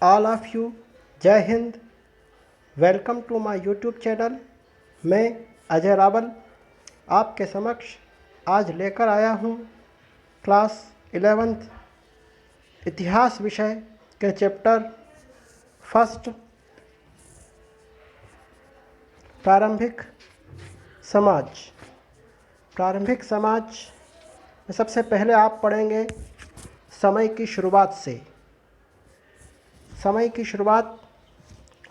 All of you. जय हिंद। Welcome to my YouTube channel. मैं अजय रावल आपके समक्ष आज लेकर आया हूँ क्लास 11th इतिहास विषय के चैप्टर फर्स्ट प्रारंभिक समाज। प्रारंभिक समाज में सबसे पहले आप पढ़ेंगे समय की शुरुआत से। समय की शुरुआत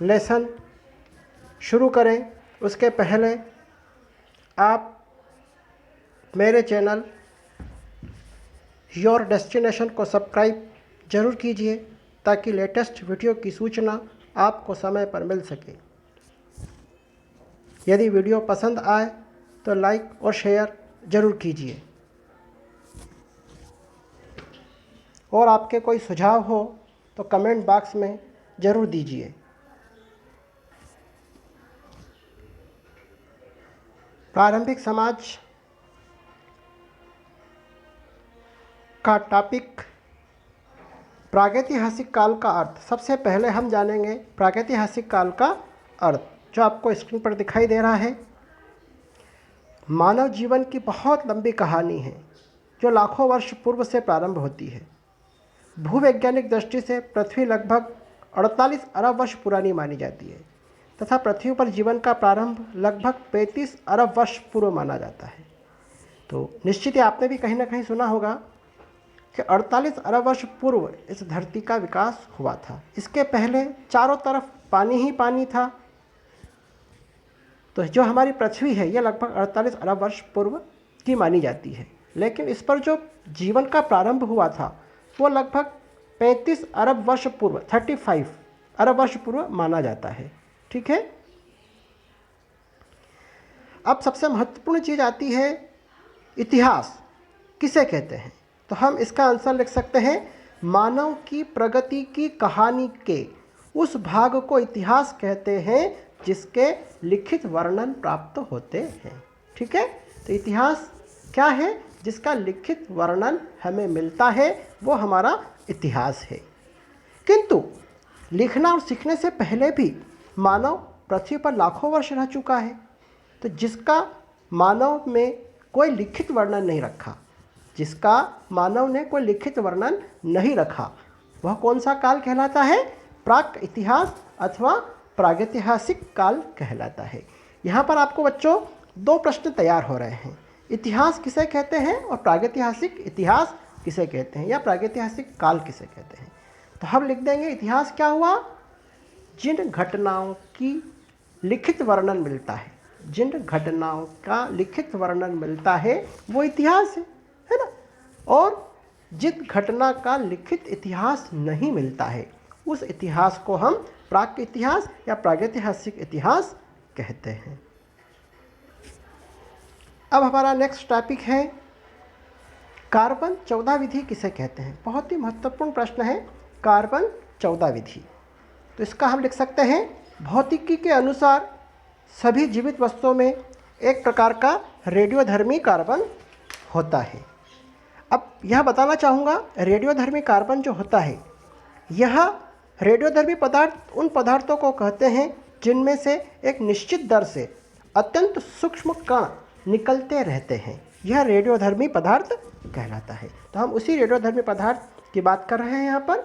लेसन शुरू करें उसके पहले आप मेरे चैनल योर डेस्टिनेशन को सब्सक्राइब ज़रूर कीजिए ताकि लेटेस्ट वीडियो की सूचना आपको समय पर मिल सके। यदि वीडियो पसंद आए तो लाइक और शेयर ज़रूर कीजिए और आपके कोई सुझाव हो तो कमेंट बॉक्स में ज़रूर दीजिए। प्रारंभिक समाज का टॉपिक प्रागैतिहासिक काल का अर्थ। सबसे पहले हम जानेंगे प्रागैतिहासिक काल का अर्थ, जो आपको स्क्रीन पर दिखाई दे रहा है। मानव जीवन की बहुत लंबी कहानी है जो लाखों वर्ष पूर्व से प्रारंभ होती है। भूवैज्ञानिक दृष्टि से पृथ्वी लगभग 48 अरब वर्ष पुरानी मानी जाती है तथा पृथ्वी पर जीवन का प्रारंभ लगभग 35 अरब वर्ष पूर्व माना जाता है। तो निश्चित ही आपने भी कहीं ना कहीं सुना होगा कि 48 अरब वर्ष पूर्व इस धरती का विकास हुआ था। इसके पहले चारों तरफ पानी ही पानी था। तो जो हमारी पृथ्वी है यह लगभग 48 अरब वर्ष पूर्व की मानी जाती है, लेकिन इस पर जो जीवन का प्रारंभ हुआ था वो लगभग 35 अरब वर्ष पूर्व 35 अरब वर्ष पूर्व माना जाता है। ठीक है। अब सबसे महत्वपूर्ण चीज़ आती है इतिहास किसे कहते हैं। तो हम इसका आंसर लिख सकते हैं, मानव की प्रगति की कहानी के उस भाग को इतिहास कहते हैं जिसके लिखित वर्णन प्राप्त होते हैं। ठीक है। तो इतिहास क्या है? जिसका लिखित वर्णन हमें मिलता है वो हमारा इतिहास है। किंतु लिखना और सीखने से पहले भी मानव पृथ्वी पर लाखों वर्ष रह चुका है। तो जिसका मानव में कोई लिखित वर्णन नहीं रखा, जिसका मानव ने कोई लिखित वर्णन नहीं रखा, वह कौन सा काल कहलाता है? प्राक इतिहास अथवा प्रागैतिहासिक काल कहलाता है। यहाँ पर आपको बच्चों दो प्रश्न तैयार हो रहे हैं। इतिहास किसे कहते हैं और प्रागैतिहासिक इतिहास किसे कहते हैं या प्रागैतिहासिक काल किसे कहते हैं। तो हम लिख देंगे इतिहास क्या हुआ? जिन घटनाओं की लिखित वर्णन मिलता है, जिन घटनाओं का लिखित वर्णन मिलता है वो इतिहास है ना। और जिस घटना का लिखित इतिहास नहीं मिलता है उस इतिहास को हम प्राक इतिहास या प्रागैतिहासिक इतिहास कहते हैं। अब हमारा नेक्स्ट टॉपिक है कार्बन 14 विधि किसे कहते हैं। बहुत ही महत्वपूर्ण प्रश्न है कार्बन 14 विधि। तो इसका हम लिख सकते हैं, भौतिकी के अनुसार सभी जीवित वस्तुओं में एक प्रकार का रेडियोधर्मी कार्बन होता है। अब यह बताना चाहूँगा, रेडियोधर्मी कार्बन जो होता है यह रेडियोधर्मी पदार्थ उन पदार्थों को कहते हैं जिनमें से एक निश्चित दर से अत्यंत सूक्ष्म कण निकलते रहते हैं। यह रेडियोधर्मी पदार्थ कहलाता है। तो हम उसी रेडियोधर्मी पदार्थ की बात कर रहे हैं। यहाँ पर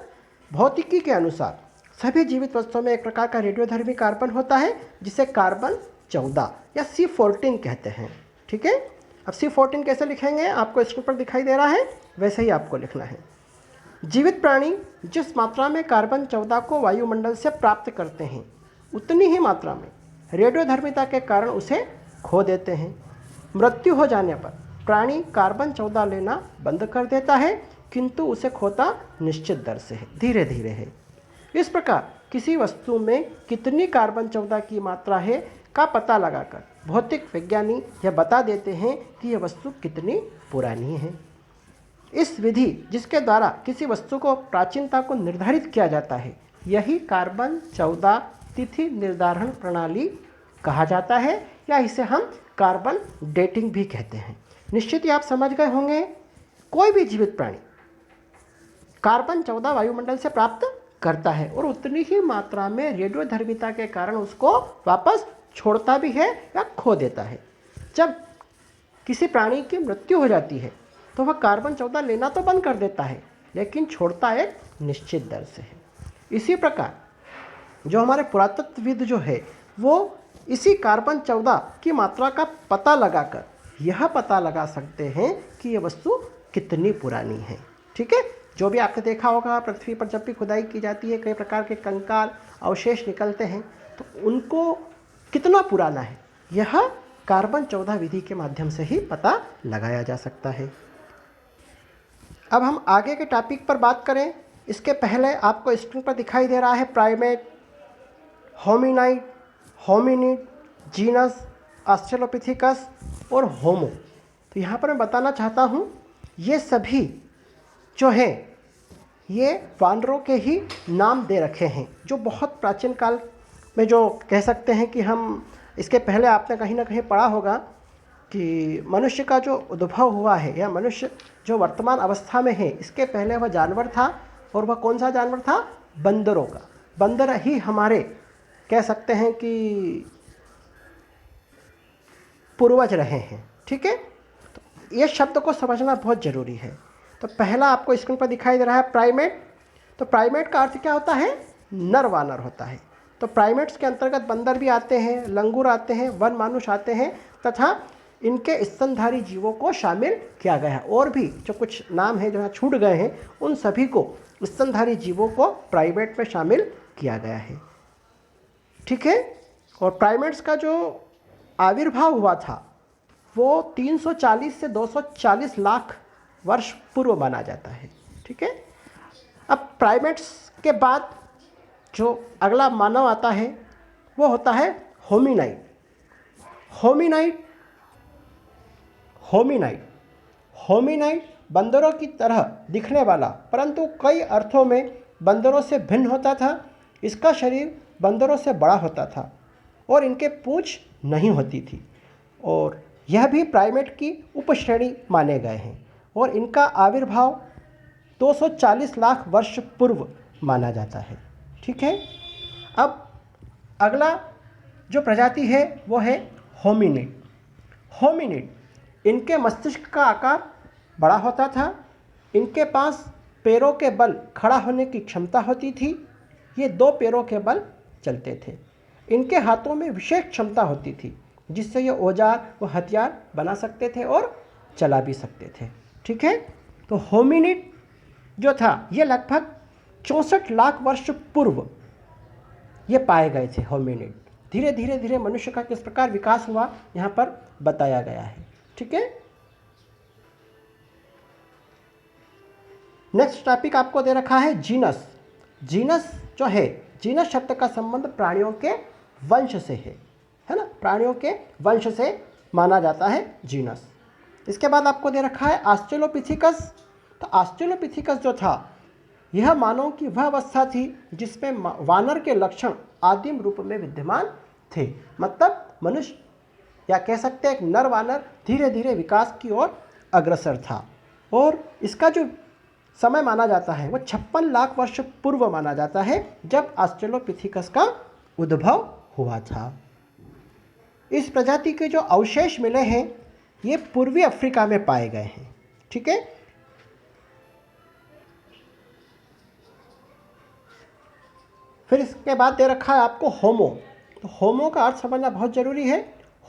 भौतिकी के अनुसार सभी जीवित वस्तुओं में एक प्रकार का रेडियोधर्मी कार्बन होता है जिसे कार्बन 14 या C14 कहते हैं। ठीक है। अब C14 कैसे लिखेंगे आपको स्क्रीन पर दिखाई दे रहा है, वैसे ही आपको लिखना है। जीवित प्राणी जिस मात्रा में कार्बन 14 को वायुमंडल से प्राप्त करते हैं उतनी ही मात्रा में रेडियोधर्मिता के कारण उसे खो देते हैं। मृत्यु हो जाने पर प्राणी कार्बन 14 लेना बंद कर देता है, किंतु उसे खोता निश्चित दर से है, धीरे धीरे है। इस प्रकार किसी वस्तु में कितनी कार्बन 14 की मात्रा है का पता लगाकर भौतिक विज्ञानी यह बता देते हैं कि यह वस्तु कितनी पुरानी है। इस विधि जिसके द्वारा किसी वस्तु को प्राचीनता को निर्धारित किया जाता है यही कार्बन 14 तिथि निर्धारण प्रणाली कहा जाता है, या इसे हम कार्बन डेटिंग भी कहते हैं। निश्चित ही आप समझ गए होंगे, कोई भी जीवित प्राणी कार्बन 14 वायुमंडल से प्राप्त करता है और उतनी ही मात्रा में रेडियोधर्मिता के कारण उसको वापस छोड़ता भी है या खो देता है। जब किसी प्राणी की मृत्यु हो जाती है तो वह कार्बन 14 लेना तो बंद कर देता है, लेकिन छोड़ता एक निश्चित दर से है। इसी प्रकार जो हमारे पुरातत्वविद जो है वो इसी कार्बन 14 की मात्रा का पता लगाकर यह पता लगा सकते हैं कि ये वस्तु कितनी पुरानी है। ठीक है, जो भी आपने देखा होगा पृथ्वी पर जब भी खुदाई की जाती है कई प्रकार के कंकाल अवशेष निकलते हैं, तो उनको कितना पुराना है यह कार्बन 14 विधि के माध्यम से ही पता लगाया जा सकता है। अब हम आगे के टॉपिक पर बात करें, इसके पहले आपको स्क्रीन पर दिखाई दे रहा है प्राइमेट, होमिनाइड, होमिनिड, जीनस, ऑस्ट्रेलोपिथेकस और होमो। तो यहाँ पर मैं बताना चाहता हूँ ये सभी जो हैं ये वानरों के ही नाम दे रखे हैं, जो बहुत प्राचीन काल में जो कह सकते हैं कि हम इसके पहले आपने कहीं ना कहीं पढ़ा होगा कि मनुष्य का जो उद्भव हुआ है या मनुष्य जो वर्तमान अवस्था में है इसके पहले वह जानवर था, और वह कौन सा जानवर था? बंदरों का। बंदर ही हमारे कह सकते हैं कि पूर्वज रहे हैं। ठीक है, तो ये शब्द को समझना बहुत ज़रूरी है। तो पहला आपको स्क्रीन पर दिखाई दे रहा है प्राइमेट। तो प्राइमेट का अर्थ क्या होता है? नर वानर होता है। तो प्राइमेट्स के अंतर्गत बंदर भी आते हैं, लंगूर आते हैं, वन मानुष आते हैं तथा इनके स्तनधारी जीवों को शामिल किया गया है। और भी जो कुछ नाम है जो यहाँ छूट गए हैं उन सभी को स्तनधारी जीवों को प्राइमेट में शामिल किया गया है। ठीक है, और प्राइमेट्स का जो आविर्भाव हुआ था वो 340 से 240 लाख वर्ष पूर्व माना जाता है। ठीक है, अब प्राइमेट्स के बाद जो अगला मानव आता है वो होता है होमिनाइड। होमिनाइड होमिनाइड होमिनाइड बंदरों की तरह दिखने वाला परंतु कई अर्थों में बंदरों से भिन्न होता था। इसका शरीर बंदरों से बड़ा होता था और इनके पूंछ नहीं होती थी, और यह भी प्राइमेट की उपश्रेणी माने गए हैं, और इनका आविर्भाव 240 लाख वर्ष पूर्व माना जाता है। ठीक है, अब अगला जो प्रजाति है वो है होमिनिड। होमिनिड इनके मस्तिष्क का आकार बड़ा होता था, इनके पास पैरों के बल खड़ा होने की क्षमता होती थी, ये 2 पैरों के बल चलते थे। इनके हाथों में विशेष क्षमता होती थी जिससे ये औजार व हथियार बना सकते थे और चला भी सकते थे। ठीक है, तो होमिनिड जो था ये लगभग 64 लाख वर्ष पूर्व ये पाए गए थे। होमिनिड धीरे धीरे धीरे मनुष्य का किस प्रकार विकास हुआ यहाँ पर बताया गया है। ठीक है, नेक्स्ट टॉपिक आपको दे रखा है जीनस। जीनस जो है, जीनस शब्द का संबंध प्राणियों के वंश से है ना, प्राणियों के वंश से माना जाता है जीनस। इसके बाद आपको दे रखा है ऑस्ट्रेलोपिथेकस। तो ऑस्ट्रेलोपिथेकस जो था यह मानव की वह अवस्था थी जिसमें वानर के लक्षण आदिम रूप में विद्यमान थे। मतलब मनुष्य या कह सकते हैं एक नर वानर धीरे धीरे विकास की ओर अग्रसर था, और इसका जो समय माना जाता है वो 56 लाख वर्ष पूर्व माना जाता है जब ऑस्ट्रेलोपिथेकस का उद्भव हुआ था। इस प्रजाति के जो अवशेष मिले हैं ये पूर्वी अफ्रीका में पाए गए हैं। ठीक है, फिर इसके बाद दे रखा है आपको होमो। तो होमो का अर्थ समझना बहुत जरूरी है।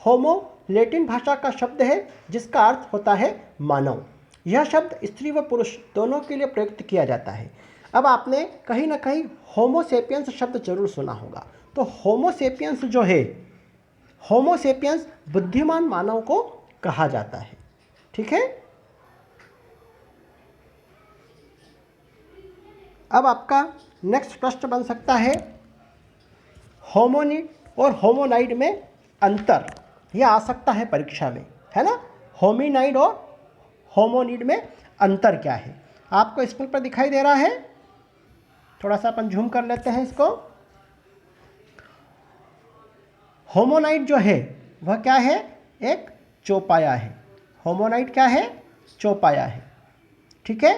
होमो लैटिन भाषा का शब्द है जिसका अर्थ होता है मानव। यह शब्द स्त्री व पुरुष दोनों के लिए प्रयुक्त किया जाता है। अब आपने कहीं ना कहीं होमो सेपियंस शब्द जरूर सुना होगा। तो होमो सेपियंस जो है, होमो सेपियंस बुद्धिमान मानव को कहा जाता है। ठीक है, अब आपका नेक्स्ट प्रश्न बन सकता है होमोनिड और होमोनाइड में अंतर। यह आ सकता है परीक्षा में, है ना। होमिनाइड और होमोनिड में अंतर क्या है? आपको स्क्रीन पर दिखाई दे रहा है, थोड़ा सा अपन झूम कर लेते हैं इसको। होमोनाइड जो है वह क्या है? एक चौपाया है। होमोनाइड क्या है? चौपाया है। ठीक है,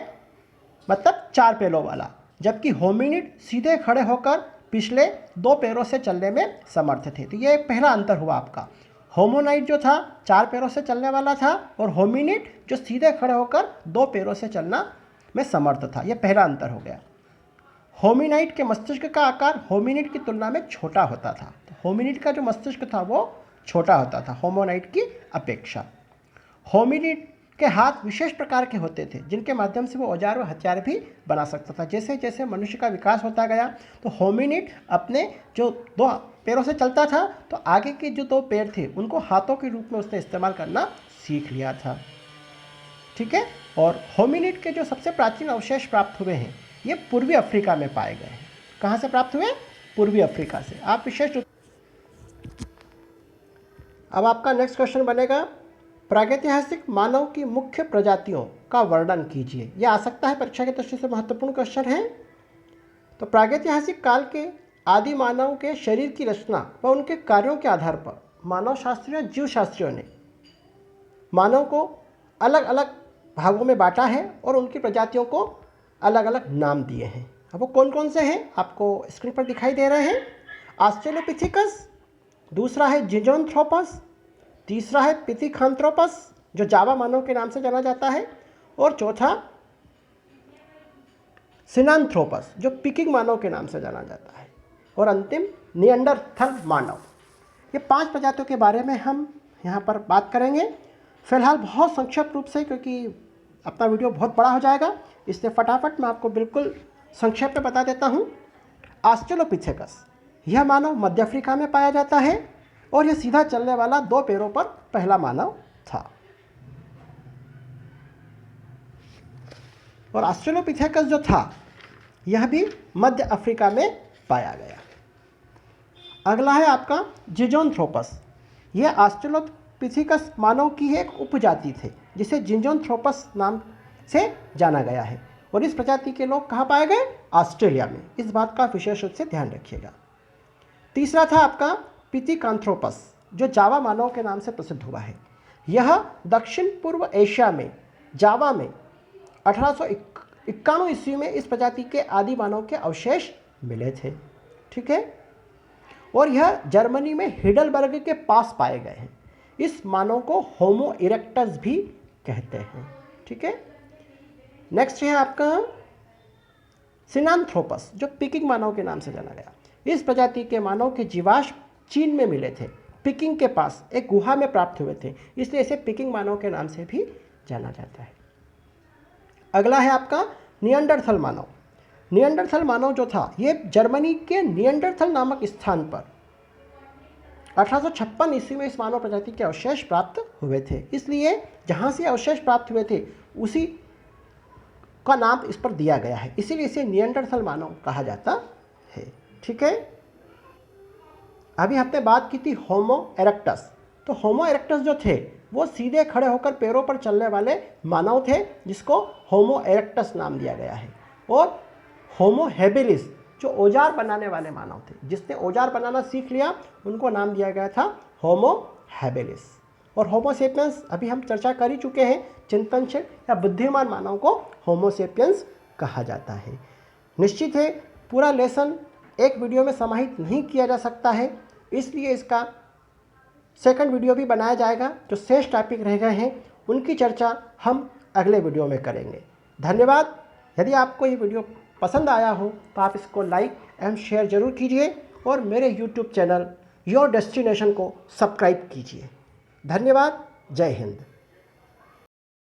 मतलब 4 पैरों वाला, जबकि होमिनिड सीधे खड़े होकर पिछले 2 पैरों से चलने में समर्थ थे। तो ये पहला अंतर हुआ आपका। होमोनाइड जो था 4 पैरों से चलने वाला था और होमिनिड जो सीधे खड़े होकर 2 पैरों से चलना में समर्थ था। यह पहला अंतर हो गया। होमिनाइड के मस्तिष्क का आकार होमिनिड की तुलना में छोटा होता था। तो होमिनिड का जो मस्तिष्क था वो छोटा होता था होमोनाइड की अपेक्षा। होमिनिड के हाथ विशेष प्रकार के होते थे जिनके माध्यम से वो औजार व हथियार भी बना सकता था। जैसे जैसे मनुष्य का विकास होता गया तो होमिनिड अपने जो 2 पैरों से चलता था तो आगे के जो 2 पैर थे उनको हाथों के रूप में उसने इस्तेमाल करना सीख लिया था। ठीक है। और होमिनिड के जो सबसे प्राचीन अवशेष प्राप्त हुए हैं ये पूर्वी अफ्रीका में पाए गए हैं। कहाँ से प्राप्त हुए? पूर्वी अफ्रीका से। आप विशेष अब आपका नेक्स्ट क्वेश्चन बनेगा, प्रागैतिहासिक मानव की मुख्य प्रजातियों का वर्णन कीजिए। यह आ सकता है, परीक्षा की दृष्टि से महत्वपूर्ण क्वेश्चन है। तो प्रागैतिहासिक काल के आदि मानव के शरीर की रचना व उनके कार्यों के आधार पर मानव शास्त्रियों जीव शास्त्रियों ने मानव को अलग अलग भागों में बांटा है और उनकी प्रजातियों को अलग अलग नाम दिए हैं। अब वो कौन कौन से हैं आपको स्क्रीन पर दिखाई दे रहे हैं। ऑस्ट्रेलोपिथेकस, दूसरा है जिंजोन्थ्रोपस, तीसरा है पिथिकांथ्रोपस जो जावा मानव के नाम से जाना जाता है, और चौथा सिनांथ्रोपस जो पिकिंग मानव के नाम से जाना जाता है, और अंतिम निएंडरथल मानव। ये 5 प्रजातियों के बारे में हम यहाँ पर बात करेंगे। फिलहाल बहुत संक्षिप्त रूप से, क्योंकि अपना वीडियो बहुत बड़ा हो जाएगा, इसलिए फटाफट मैं आपको बिल्कुल संक्षेप में बता देता हूँ। ऑस्ट्रेलोपिथेकस यह मानव मध्य अफ्रीका में पाया जाता है और यह सीधा चलने वाला 2 पैरों पर पहला मानव था। और ऑस्ट्रेलोपिथेकस जो था यह भी मध्य अफ्रीका में पाया गया। अगला है आपका जिंजोन्थ्रोपस। यह ऑस्ट्रेलोपिथेकस मानव की एक उपजाति थे जिसे जिंजोन्थ्रोपस नाम से जाना गया है, और इस प्रजाति के लोग कहाँ पाए गए? ऑस्ट्रेलिया में। इस बात का विशेष रूप से ध्यान रखिएगा। तीसरा था आपका पिथिकांथ्रोपस जो जावा मानव के नाम से प्रसिद्ध हुआ है। यह दक्षिण पूर्व एशिया में जावा में 1891 ईस्वी में इस प्रजाति के आदि मानव के अवशेष मिले थे। ठीक है। और यह जर्मनी में हिडलबर्ग के पास पाए गए हैं। इस मानव को होमो इरेक्टस भी कहते हैं। ठीक है। नेक्स्ट है आपका सिनांथ्रोपस जो पिकिंग मानव के नाम से जाना गया। इस प्रजाति के मानव के जीवाश्म चीन में मिले थे। पिकिंग के पास एक गुहा में प्राप्त हुए थे, इसलिए इसे पिकिंग मानव के नाम से भी जाना जाता है। अगला है आपका निएंडरथल मानव। निएंडरथल मानव जो था ये जर्मनी के निएंडरथल नामक स्थान पर 1856 ईस्वी में इस मानव प्रजाति के अवशेष प्राप्त हुए थे, इसलिए जहाँ से अवशेष प्राप्त हुए थे उसी का नाम इस पर दिया गया है, इसीलिए इसे निएंडरथल मानव कहा जाता है। ठीक है। अभी हमने बात की थी होमो इरेक्टस। तो होमो इरेक्टस जो थे वो सीधे खड़े होकर पैरों पर चलने वाले मानव थे जिसको होमो इरेक्टस नाम दिया गया है। और होमो हैबिलिस जो औजार बनाने वाले मानव थे, जिसने औजार बनाना सीख लिया, उनको नाम दिया गया था होमो हैबिलिस। और होमो सेपियंस अभी हम चर्चा कर ही चुके हैं, चिंतनशील या बुद्धिमान मानव को होमो सेपियंस कहा जाता है। निश्चित है पूरा लेसन एक वीडियो में समाहित नहीं किया जा सकता है, इसलिए इसका सेकंड वीडियो भी बनाया जाएगा। जो शेष टॉपिक रह गए हैं उनकी चर्चा हम अगले वीडियो में करेंगे। धन्यवाद। यदि आपको ये वीडियो पसंद आया हो तो आप इसको लाइक एवं शेयर जरूर कीजिए और मेरे यूट्यूब चैनल योर डेस्टिनेशन को सब्सक्राइब कीजिए। धन्यवाद। जय हिंद।